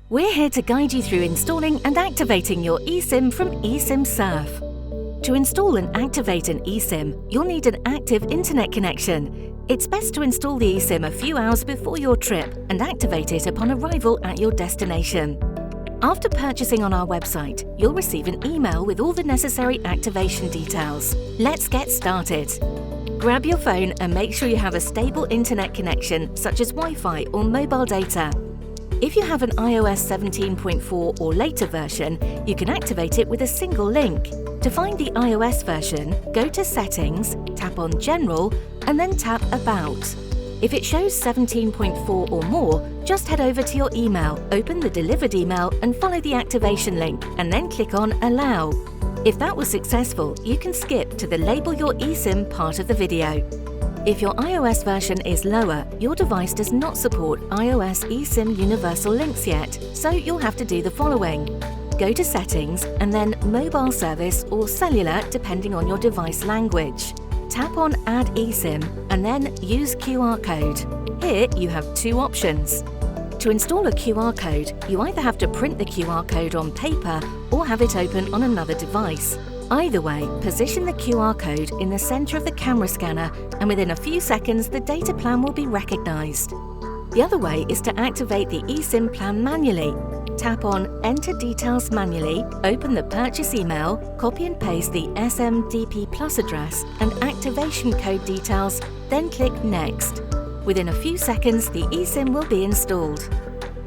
We're here to guide you through installing and activating your eSIM from EsimSurf. To install and activate an eSIM, you'll need an active internet connection. It's best to install the eSIM a few hours before your trip and activate it upon arrival at your destination. After purchasing on our website, you'll receive an email with all the necessary activation details. Let's get started. Grab your phone and make sure you have a stable internet connection such as Wi-Fi or mobile data. If you have an iOS 17.4 or later version, you can activate it with a single link. To find the iOS version, go to Settings, tap on General, and then tap About. If it shows 17.4 or more, just head over to your email, open the delivered email and follow the activation link, and then click on Allow. If that was successful, you can skip to the Label Your eSIM part of the video. If your iOS version is lower, your device does not support iOS eSIM universal links yet, so you'll have to do the following. Go to Settings and then Mobile Service or Cellular depending on your device language. Tap on Add eSIM and then Use QR code. Here you have two options. To install a QR code, you either have to print the QR code on paper or have it open on another device. Either way, position the QR code in the center of the camera scanner and within a few seconds the data plan will be recognized. The other way is to activate the eSIM plan manually. Tap on Enter Details manually, open the purchase email, copy and paste the SMDP Plus address and activation code details, then click Next. Within a few seconds, the eSIM will be installed.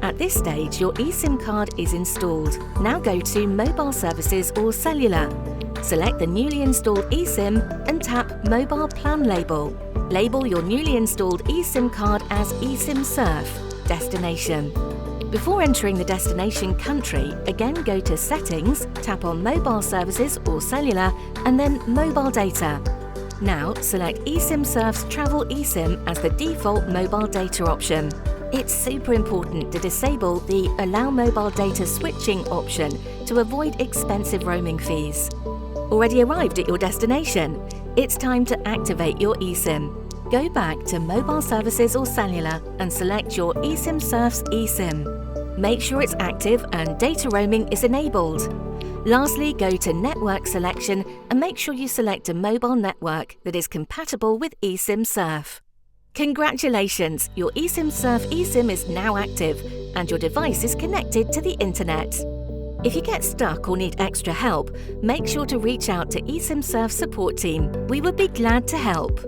At this stage, your eSIM card is installed. Now go to Mobile Services or Cellular. Select the newly installed eSIM and tap Mobile Plan Label. Label your newly installed eSIM card as EsimSurf, Destination. Before entering the destination country, again go to Settings, tap on Mobile Services or Cellular, and then Mobile Data. Now select EsimSurf's Travel eSIM as the default mobile data option. It's super important to disable the Allow Mobile Data Switching option to avoid expensive roaming fees. Already arrived at your destination? It's time to activate your eSIM. Go back to Mobile Services or Cellular and select your EsimSurf's eSIM. Make sure it's active and data roaming is enabled. Lastly, go to Network Selection and make sure you select a mobile network that is compatible with EsimSurf. Congratulations! Your EsimSurf eSIM is now active and your device is connected to the internet. If you get stuck or need extra help, make sure to reach out to EsimSurf support team. We would be glad to help.